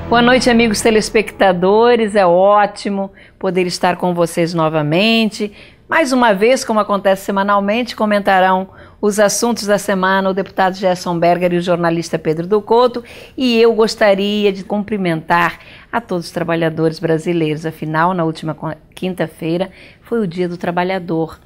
Boa noite, amigos telespectadores. É ótimo poder estar com vocês novamente. Mais uma vez, como acontece semanalmente, comentarão os assuntos da semana o deputado Gerson Berger e o jornalista Pedro do Couto. E eu gostaria de cumprimentar a todos os trabalhadores brasileiros. Afinal, na última quinta-feira foi o Dia do Trabalhador.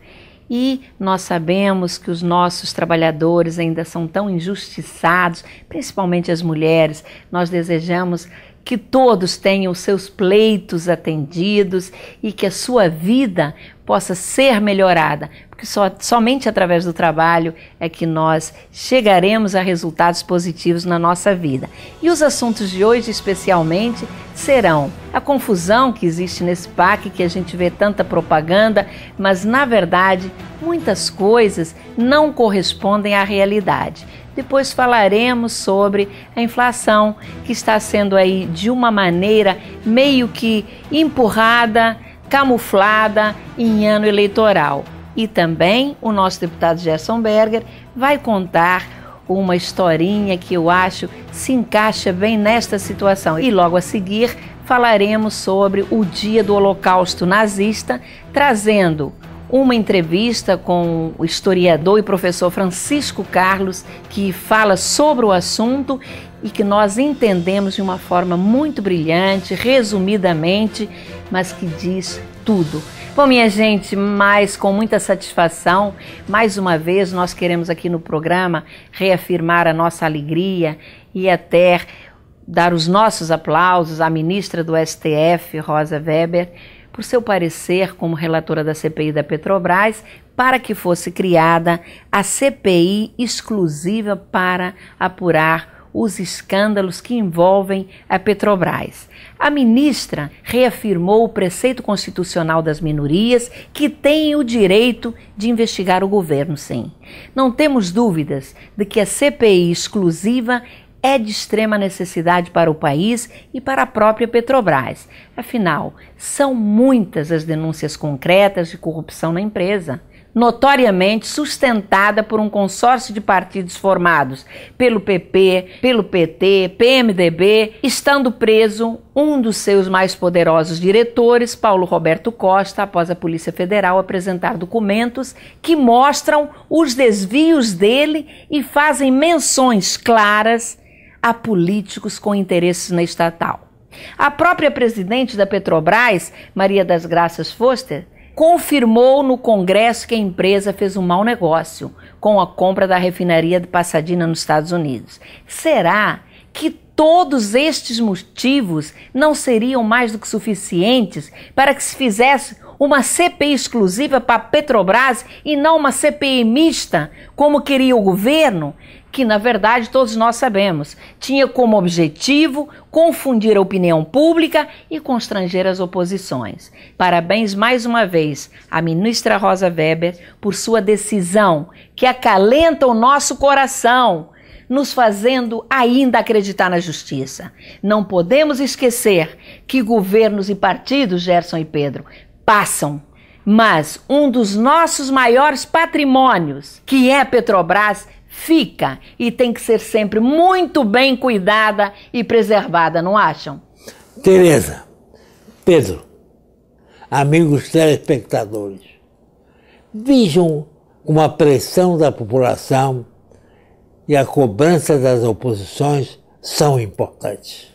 E nós sabemos que os nossos trabalhadores ainda são tão injustiçados, principalmente as mulheres. Nós desejamos que todos tenham os seus pleitos atendidos e que a sua vida possa ser melhorada, porque somente através do trabalho é que nós chegaremos a resultados positivos na nossa vida. E os assuntos de hoje, especialmente, serão a confusão que existe nesse PAC, que a gente vê tanta propaganda, mas, na verdade, muitas coisas não correspondem à realidade. Depois falaremos sobre a inflação, que está sendo aí de uma maneira meio que empurrada, camuflada em ano eleitoral. E também o nosso deputado Gerson Berger vai contar uma historinha que eu acho se encaixa bem nesta situação. E logo a seguir falaremos sobre o dia do Holocausto nazista, trazendo uma entrevista com o historiador e professor Francisco Carlos, que fala sobre o assunto e que nós entendemos de uma forma muito brilhante, resumidamente, mas que diz tudo. Bom, minha gente, mas com muita satisfação, mais uma vez nós queremos aqui no programa reafirmar a nossa alegria e até dar os nossos aplausos à ministra do STF, Rosa Weber, por seu parecer como relatora da CPI da Petrobras, para que fosse criada a CPI exclusiva para apurar os escândalos que envolvem a Petrobras. A ministra reafirmou o preceito constitucional das minorias, que têm o direito de investigar o governo, sim. Não temos dúvidas de que a CPI exclusiva é de extrema necessidade para o país e para a própria Petrobras. Afinal, são muitas as denúncias concretas de corrupção na empresa, notoriamente sustentada por um consórcio de partidos formados pelo PP, pelo PT, PMDB, estando preso um dos seus mais poderosos diretores, Paulo Roberto Costa, após a Polícia Federal apresentar documentos que mostram os desvios dele e fazem menções claras a políticos com interesses na estatal. A própria presidente da Petrobras, Maria das Graças Foster, confirmou no Congresso que a empresa fez um mau negócio com a compra da refinaria de Pasadena nos Estados Unidos. Será que todos estes motivos não seriam mais do que suficientes para que se fizesse uma CPI exclusiva para a Petrobras e não uma CPI mista, como queria o governo? Que, na verdade, todos nós sabemos, tinha como objetivo confundir a opinião pública e constranger as oposições. Parabéns mais uma vez à ministra Rosa Weber por sua decisão, que acalenta o nosso coração, nos fazendo ainda acreditar na justiça. Não podemos esquecer que governos e partidos, Gerson e Pedro, passam, mas um dos nossos maiores patrimônios, que é a Petrobras, fica e tem que ser sempre muito bem cuidada e preservada, não acham? Tereza, Pedro, amigos telespectadores, vejam como a pressão da população e a cobrança das oposições são importantes.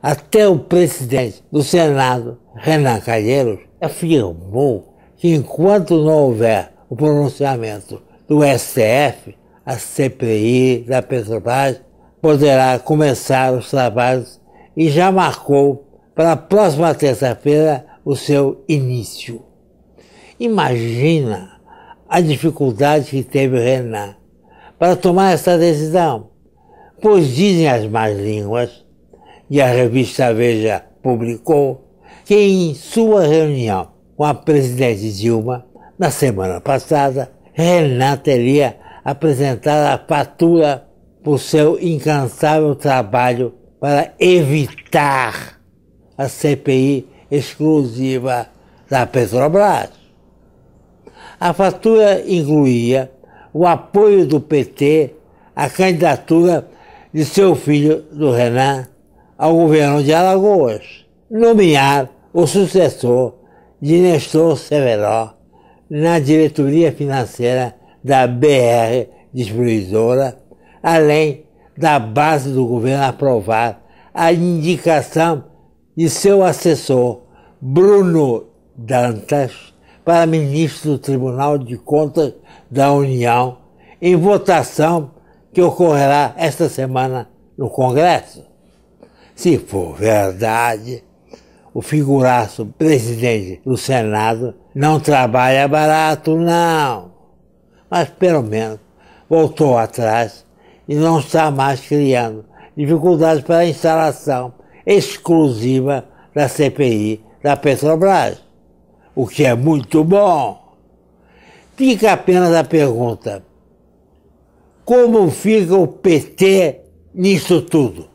Até o presidente do Senado, Renan Calheiros, afirmou que enquanto não houver o pronunciamento do STF, a CPI da Petrobras poderá começar os trabalhos e já marcou para a próxima terça-feira o seu início. Imagina a dificuldade que teve o Renan para tomar essa decisão, pois dizem as más línguas, e a revista Veja publicou, que em sua reunião com a presidente Dilma, na semana passada, Renan teria apresentado a fatura por seu incansável trabalho para evitar a CPI exclusiva da Petrobras. A fatura incluía o apoio do PT à candidatura de seu filho, do Renan, ao governo de Alagoas nomear o sucessor de Nestor Severo na diretoria financeira da BR Distribuidora, além da base do governo aprovar a indicação de seu assessor, Bruno Dantas, para ministro do Tribunal de Contas da União, em votação que ocorrerá esta semana no Congresso. Se for verdade, o figuraço presidente do Senado não trabalha barato, não. Mas pelo menos voltou atrás e não está mais criando dificuldades para a instalação exclusiva da CPI da Petrobras, o que é muito bom. Fica apenas a pergunta: como fica o PT nisso tudo?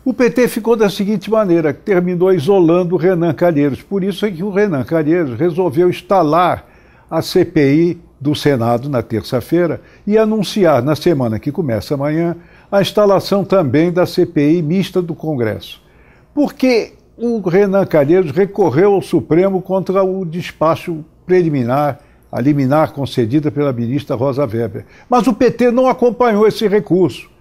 O PT ficou da seguinte maneira, terminou isolando o Renan Calheiros. Por isso é que o Renan Calheiros resolveu instalar a CPI do Senado na terça-feira e anunciar na semana que começa amanhã a instalação também da CPI mista do Congresso. Porque o Renan Calheiros recorreu ao Supremo contra o despacho preliminar, a liminar concedida pela ministra Rosa Weber. Mas o PT não acompanhou esse recurso.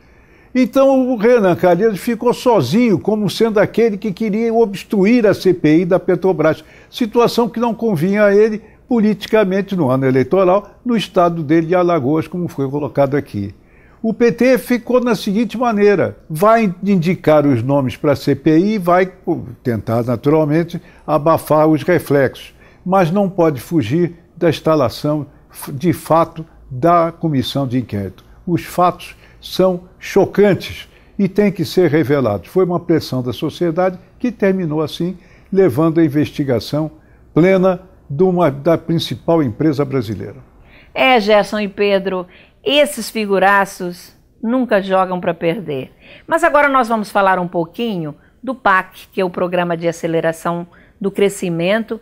Então o Renan Calheiros ficou sozinho, como sendo aquele que queria obstruir a CPI da Petrobras, situação que não convinha a ele politicamente no ano eleitoral, no estado dele de Alagoas, como foi colocado aqui. O PT ficou na seguinte maneira: vai indicar os nomes para a CPI e vai tentar, naturalmente, abafar os reflexos, mas não pode fugir da instalação, de fato, da comissão de inquérito. Os fatos são chocantes e têm que ser revelados. Foi uma pressão da sociedade que terminou assim, levando a investigação plena da principal empresa brasileira. Gerson e Pedro, esses figuraços nunca jogam para perder. Mas agora nós vamos falar um pouquinho do PAC, que é o Programa de Aceleração do Crescimento,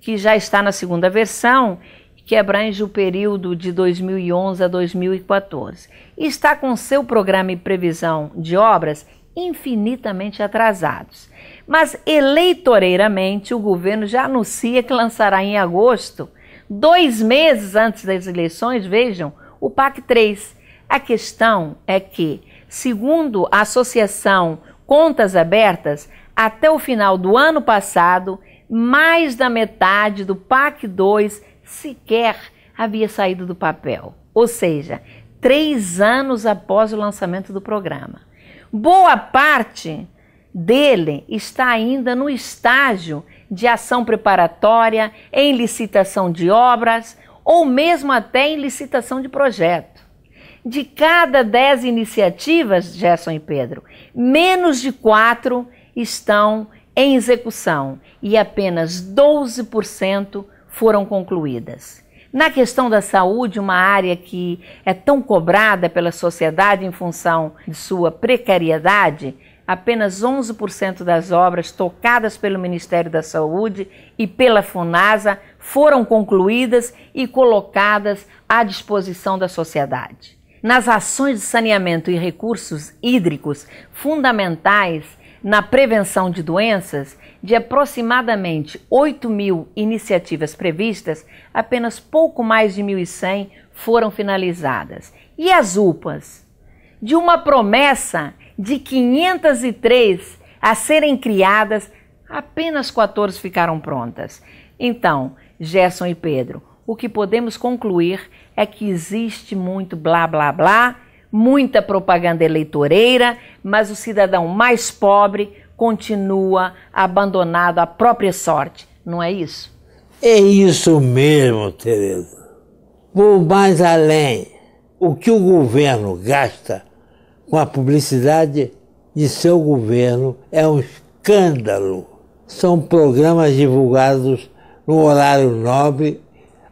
que já está na segunda versão, que abrange o período de 2011 a 2014. E está com seu programa e previsão de obras infinitamente atrasados. Mas eleitoreiramente o governo já anuncia que lançará em agosto, 2 meses antes das eleições, vejam, o PAC 3. A questão é que, segundo a Associação Contas Abertas, até o final do ano passado, mais da metade do PAC 2 sequer havia saído do papel. Ou seja, 3 anos após o lançamento do programa. Boa parte dele está ainda no estágio de ação preparatória, em licitação de obras ou mesmo até em licitação de projeto. De cada 10 iniciativas, Gerson e Pedro, menos de 4 estão em execução e apenas 12% foram concluídas. Na questão da saúde, uma área que é tão cobrada pela sociedade em função de sua precariedade, apenas 11% das obras tocadas pelo Ministério da Saúde e pela FUNASA foram concluídas e colocadas à disposição da sociedade. Nas ações de saneamento e recursos hídricos fundamentais na prevenção de doenças, de aproximadamente 8.000 iniciativas previstas, apenas pouco mais de 1.100 foram finalizadas. E as UPAs? De uma promessa de 503 a serem criadas, apenas 14 ficaram prontas. Então, Gerson e Pedro, o que podemos concluir é que existe muito blá blá blá, muita propaganda eleitoreira, mas o cidadão mais pobre continua abandonado à própria sorte, não é isso? É isso mesmo, Tereza. Vou mais além. O que o governo gasta com a publicidade de seu governo é um escândalo. São programas divulgados no horário nobre,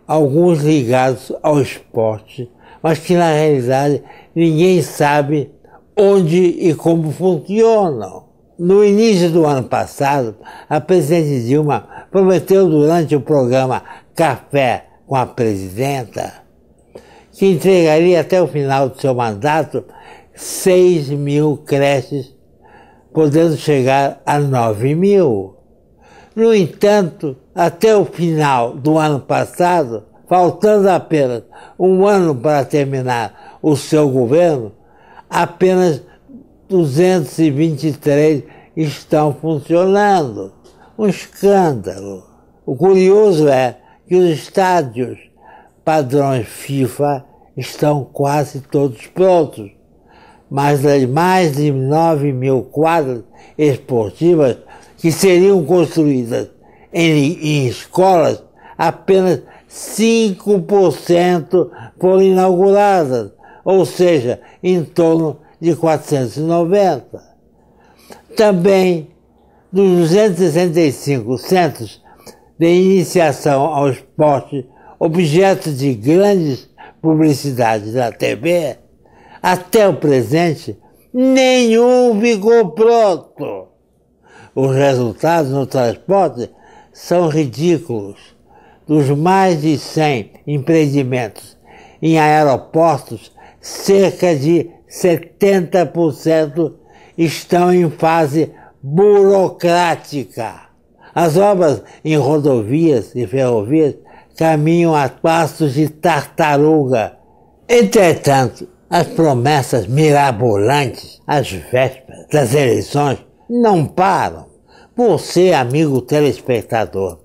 alguns ligados ao esporte, mas que na realidade ninguém sabe onde e como funcionam. No início do ano passado, a presidente Dilma prometeu durante o programa Café com a Presidenta que entregaria até o final do seu mandato 6.000 creches podendo chegar a 9 mil. No entanto, até o final do ano passado, faltando apenas um ano para terminar o seu governo, apenas 223 estão funcionando. Um escândalo. O curioso é que os estádios padrões FIFA estão quase todos prontos, mas das mais de 9 mil quadras esportivas que seriam construídas em escolas, apenas 5% foram inauguradas, ou seja, em torno de 490. Também, dos 265 centros de iniciação ao esporte, objeto de grandes publicidades da TV, até o presente, nenhum ficou pronto. Os resultados no transporte são ridículos. Dos mais de 100 empreendimentos em aeroportos, cerca de 70% estão em fase burocrática. As obras em rodovias e ferrovias caminham a passos de tartaruga. Entretanto, as promessas mirabolantes às vésperas das eleições não param. Você, amigo telespectador,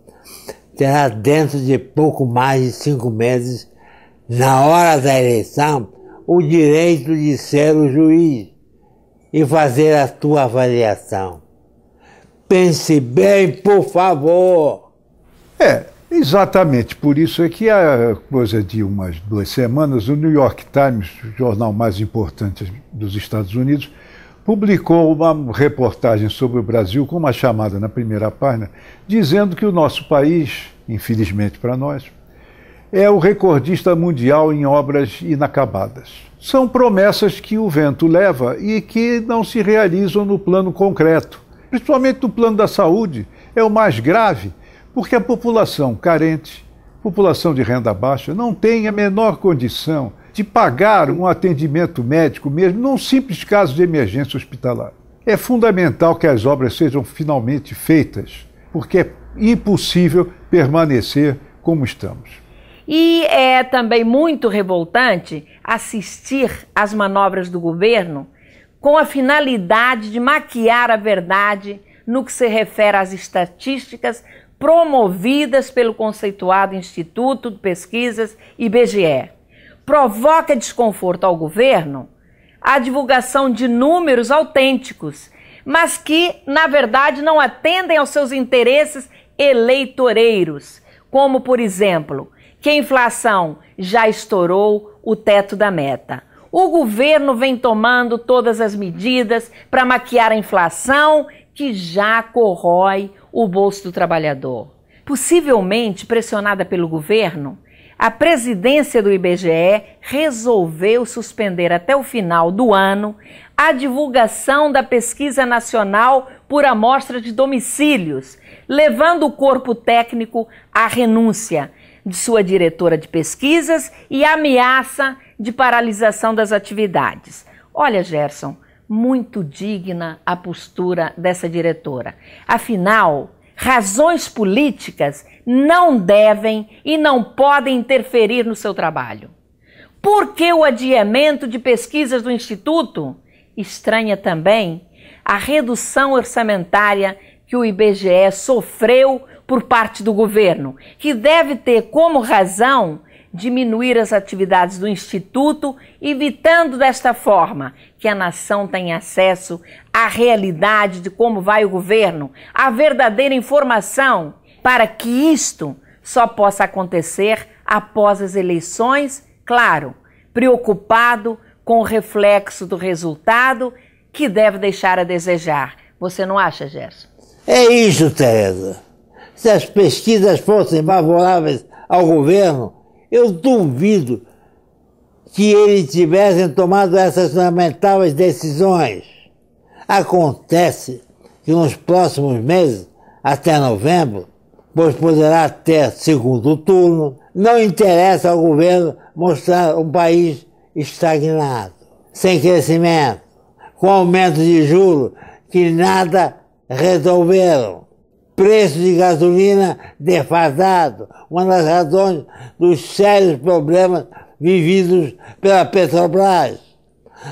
terá dentro de pouco mais de 5 meses, na hora da eleição, o direito de ser o juiz e fazer a tua avaliação. Pense bem, por favor. Exatamente. Por isso é que há coisa de umas 2 semanas, o New York Times, o jornal mais importante dos Estados Unidos, publicou uma reportagem sobre o Brasil com uma chamada na primeira página, dizendo que o nosso país, infelizmente para nós, é o recordista mundial em obras inacabadas. São promessas que o vento leva e que não se realizam no plano concreto. Principalmente no plano da saúde, é o mais grave, porque a população carente, população de renda baixa, não tem a menor condição de pagar um atendimento médico mesmo num simples caso de emergência hospitalar. É fundamental que as obras sejam finalmente feitas, porque é impossível permanecer como estamos. E é também muito revoltante assistir às manobras do governo com a finalidade de maquiar a verdade no que se refere às estatísticas promovidas pelo conceituado Instituto de Pesquisas IBGE. Provoca desconforto ao governo a divulgação de números autênticos, mas que, na verdade, não atendem aos seus interesses eleitoreiros, como, por exemplo, que a inflação já estourou o teto da meta. O governo vem tomando todas as medidas para maquiar a inflação que já corrói o bolso do trabalhador. Possivelmente pressionada pelo governo, a presidência do IBGE resolveu suspender até o final do ano a divulgação da pesquisa nacional por amostra de domicílios, levando o corpo técnico à renúncia de sua diretora de pesquisas e ameaça de paralisação das atividades. Olha, Gerson, muito digna a postura dessa diretora. Afinal, razões políticas não devem e não podem interferir no seu trabalho. Por que o adiamento de pesquisas do Instituto? Estranha também a redução orçamentária que o IBGE sofreu por parte do governo, que deve ter como razão diminuir as atividades do Instituto, evitando desta forma que a nação tenha acesso à realidade de como vai o governo, à verdadeira informação, para que isto só possa acontecer após as eleições, claro, preocupado com o reflexo do resultado, que deve deixar a desejar. Você não acha, Gerson? É isso, Tereza. Se as pesquisas fossem favoráveis ao governo, eu duvido que eles tivessem tomado essas lamentáveis decisões. Acontece que nos próximos meses, até novembro, pois poderá ter segundo turno, não interessa ao governo mostrar um país estagnado, sem crescimento, com aumento de juros que nada resolveram. Preço de gasolina defasado, uma das razões dos sérios problemas vividos pela Petrobras.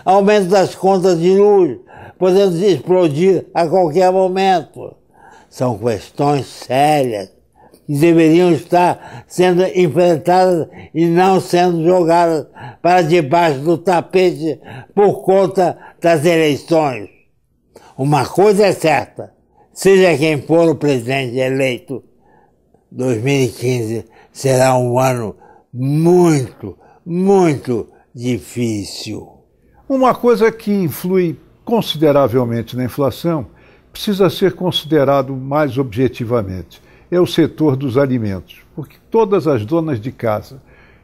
Aumento das contas de luz, podendo explodir a qualquer momento. São questões sérias que deveriam estar sendo enfrentadas e não sendo jogadas para debaixo do tapete por conta das eleições. Uma coisa é certa, seja quem for o presidente eleito, 2015 será um ano muito, muito difícil. Uma coisa que influi consideravelmente na inflação precisa ser considerado mais objetivamente. É o setor dos alimentos, porque todas as donas de casa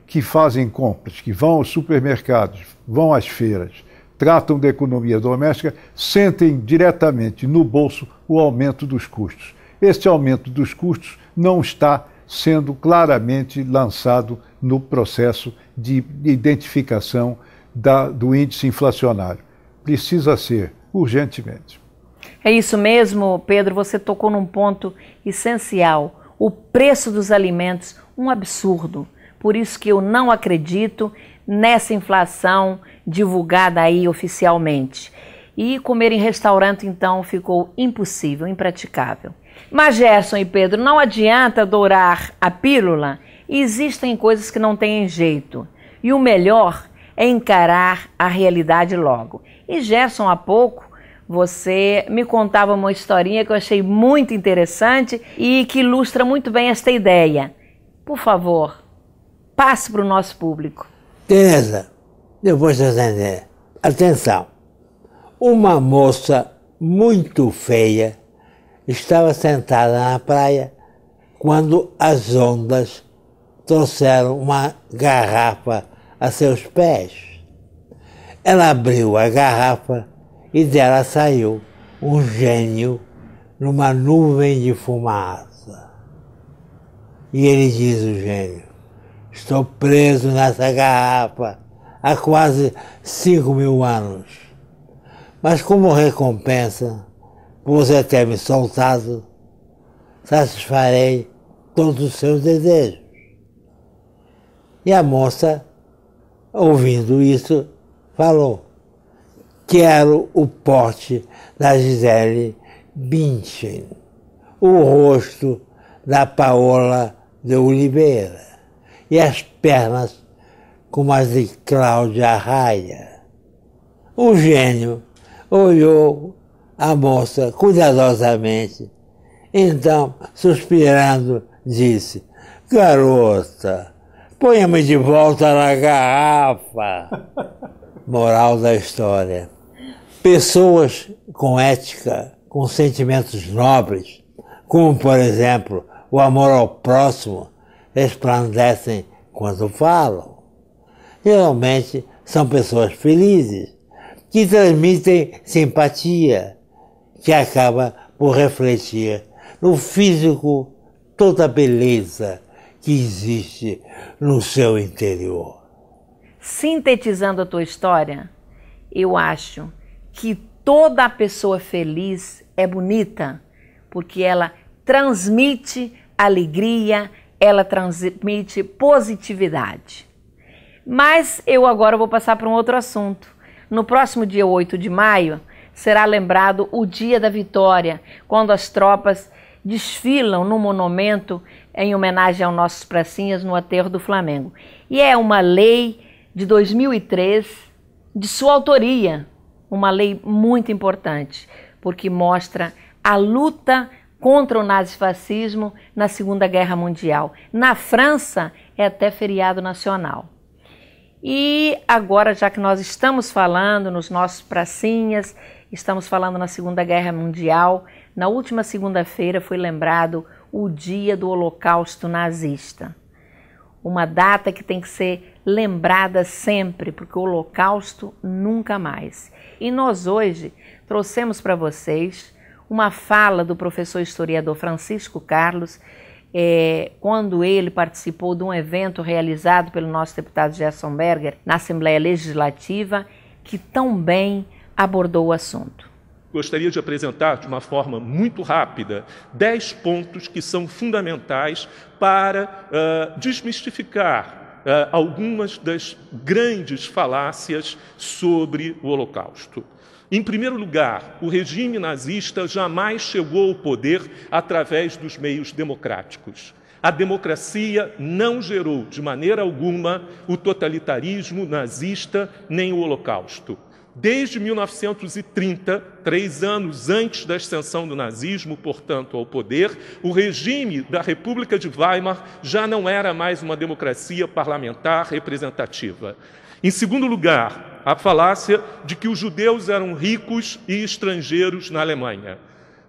que fazem compras, que vão aos supermercados, vão às feiras, tratam da economia doméstica, sentem diretamente no bolso o aumento dos custos. Este aumento dos custos não está sendo claramente lançado no processo de identificação do índice inflacionário. Precisa ser, urgentemente. É isso mesmo, Pedro, você tocou num ponto essencial. O preço dos alimentos, um absurdo. Por isso que eu não acredito nessa inflação divulgada aí oficialmente. E comer em restaurante, então, ficou impossível, impraticável. Mas, Gerson e Pedro, não adianta dourar a pílula. Existem coisas que não têm jeito. E o melhor é encarar a realidade logo. E, Gerson, há pouco, você me contava uma historinha que eu achei muito interessante e que ilustra muito bem esta ideia. Por favor, passe para o nosso público. Tereza, eu vou te atender. Atenção, uma moça muito feia estava sentada na praia quando as ondas trouxeram uma garrafa a seus pés. Ela abriu a garrafa e dela saiu um gênio numa nuvem de fumaça. E ele diz, o gênio, estou preso nessa garrafa há quase 5.000 anos. Mas como recompensa por você ter me soltado, satisfarei todos os seus desejos. E a moça, ouvindo isso, falou, quero o porte da Gisele Bündchen, o rosto da Paola de Oliveira e as pernas como as de Cláudia Raia. O gênio olhou a moça cuidadosamente, então, suspirando, disse, garota, ponha-me de volta na garrafa. Moral da história. Pessoas com ética, com sentimentos nobres, como, por exemplo, o amor ao próximo, resplandecem quando falam. Geralmente são pessoas felizes, que transmitem simpatia, que acaba por refletir no físico toda a beleza que existe no seu interior. Sintetizando a tua história, eu acho que toda pessoa feliz é bonita, porque ela transmite alegria, ela transmite positividade. Mas eu agora vou passar para um outro assunto. No próximo dia 8 de maio, será lembrado o Dia da Vitória, quando as tropas desfilam no monumento em homenagem aos nossos pracinhas no aterro do Flamengo. E é uma lei de 2003, de sua autoria, uma lei muito importante, porque mostra a luta contra o nazifascismo na Segunda Guerra Mundial. Na França, é até feriado nacional. E agora, já que nós estamos falando nos nossos pracinhas, estamos falando na Segunda Guerra Mundial, na última segunda-feira foi lembrado o Dia do Holocausto Nazista. Uma data que tem que ser lembrada sempre, porque o Holocausto nunca mais. E nós hoje trouxemos para vocês uma fala do professor historiador Francisco Carlos, quando ele participou de um evento realizado pelo nosso deputado Gerson Berger na Assembleia Legislativa, que tão bem abordou o assunto. gostaria de apresentar de uma forma muito rápida 10 pontos que são fundamentais para desmistificar algumas das grandes falácias sobre o Holocausto. Em primeiro lugar, o regime nazista jamais chegou ao poder através dos meios democráticos. A democracia não gerou, de maneira alguma, o totalitarismo nazista nem o Holocausto. Desde 1930, 3 anos antes da ascensão do nazismo, portanto, ao poder, o regime da República de Weimar já não era mais uma democracia parlamentar representativa. Em segundo lugar, a falácia de que os judeus eram ricos e estrangeiros na Alemanha.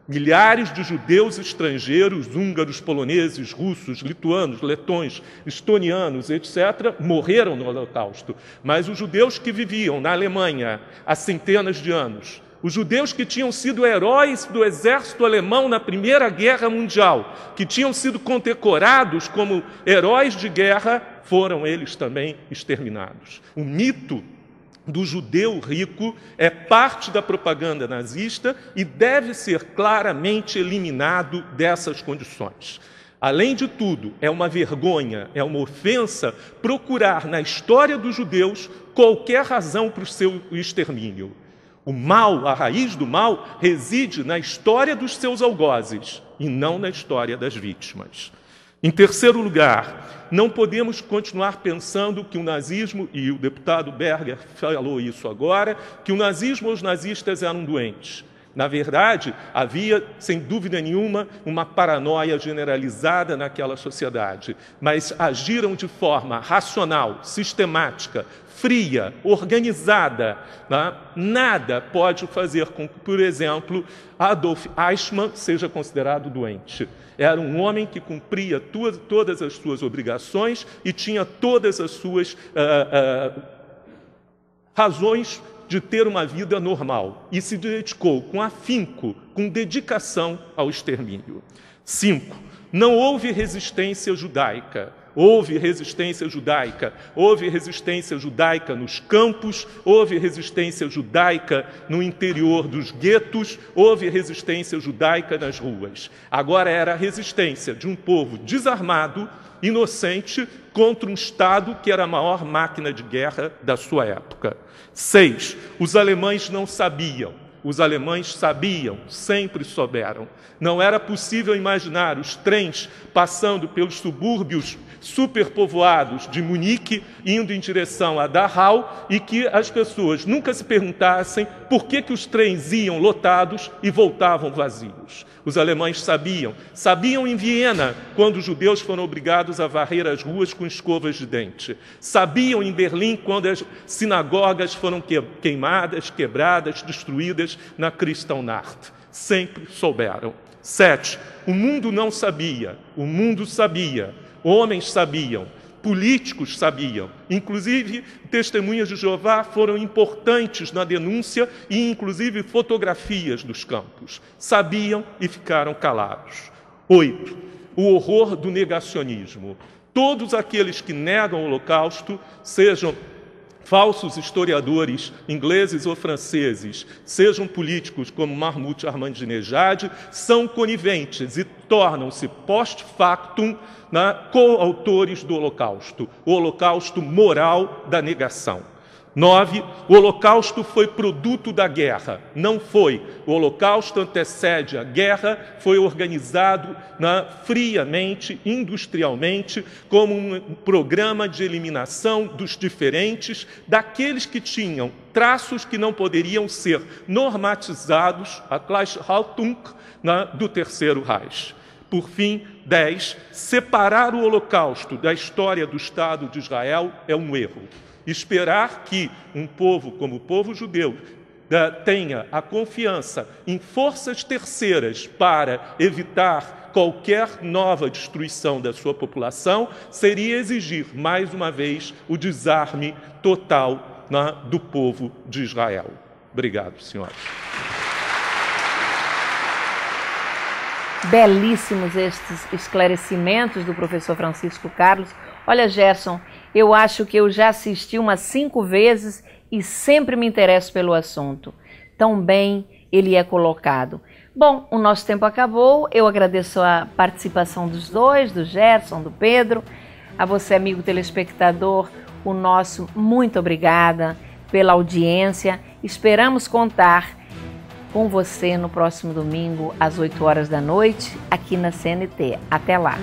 Milhares de judeus estrangeiros, húngaros, poloneses, russos, lituanos, letões, estonianos, etc., morreram no Holocausto. Mas os judeus que viviam na Alemanha há centenas de anos, os judeus que tinham sido heróis do exército alemão na Primeira Guerra Mundial, que tinham sido condecorados como heróis de guerra, foram eles também exterminados. O mito do judeu rico é parte da propaganda nazista e deve ser claramente eliminado dessas condições. Além de tudo, é uma vergonha, é uma ofensa procurar na história dos judeus qualquer razão para o seu extermínio. O mal, a raiz do mal, reside na história dos seus algozes e não na história das vítimas. Em terceiro lugar, não podemos continuar pensando que o nazismo, e o deputado Berger falou isso agora, que o nazismo ou os nazistas eram doentes. Na verdade, havia, sem dúvida nenhuma, uma paranoia generalizada naquela sociedade, mas agiram de forma racional, sistemática, fria, organizada. Né? Nada pode fazer com que, por exemplo, Adolf Eichmann seja considerado doente. Era um homem que cumpria todas as suas obrigações e tinha todas as suas razões de ter uma vida normal e se dedicou com afinco, com dedicação ao extermínio. 5. Não houve resistência judaica. Houve resistência judaica. Houve resistência judaica nos campos, houve resistência judaica no interior dos guetos, houve resistência judaica nas ruas. Agora era a resistência de um povo desarmado, inocente, contra um Estado que era a maior máquina de guerra da sua época. 6. Os alemães não sabiam. Os alemães sabiam, sempre souberam. Não era possível imaginar os trens passando pelos subúrbios superpovoados de Munique, indo em direção a Dachau, e que as pessoas nunca se perguntassem por que os trens iam lotados e voltavam vazios. Os alemães sabiam em Viena, quando os judeus foram obrigados a varrer as ruas com escovas de dente. Sabiam em Berlim, quando as sinagogas foram queimadas, quebradas, destruídas na Kristallnacht. Sempre souberam. 7. O mundo não sabia, o mundo sabia. Homens sabiam, políticos sabiam, inclusive testemunhas de Jeová foram importantes na denúncia e inclusive fotografias dos campos. Sabiam e ficaram calados. 8. O horror do negacionismo. Todos aqueles que negam o Holocausto, sejam falsos historiadores ingleses ou franceses, sejam políticos como Mahmoud Ahmadinejad, são coniventes e tornam-se post-factum coautores do Holocausto, o Holocausto moral da negação. 9. O Holocausto foi produto da guerra. Não foi. O Holocausto antecede a guerra, foi organizado friamente, industrialmente, como um programa de eliminação dos diferentes, daqueles que tinham traços que não poderiam ser normatizados, a Gleichhaltung do Terceiro Reich. Por fim, 10. Separar o Holocausto da história do Estado de Israel é um erro. Esperar que um povo como o povo judeu tenha a confiança em forças terceiras para evitar qualquer nova destruição da sua população seria exigir, mais uma vez, o desarme total do povo de Israel. Obrigado, senhores. Belíssimos estes esclarecimentos do professor Francisco Carlos. Olha, Gerson, eu acho que eu já assisti umas 5 vezes e sempre me interesso pelo assunto. Tão bem ele é colocado. Bom, o nosso tempo acabou, eu agradeço a participação dos dois, do Gerson, do Pedro, a você, amigo telespectador, o nosso muito obrigada pela audiência, esperamos contar com você no próximo domingo, às 8 horas da noite, aqui na CNT. Até lá!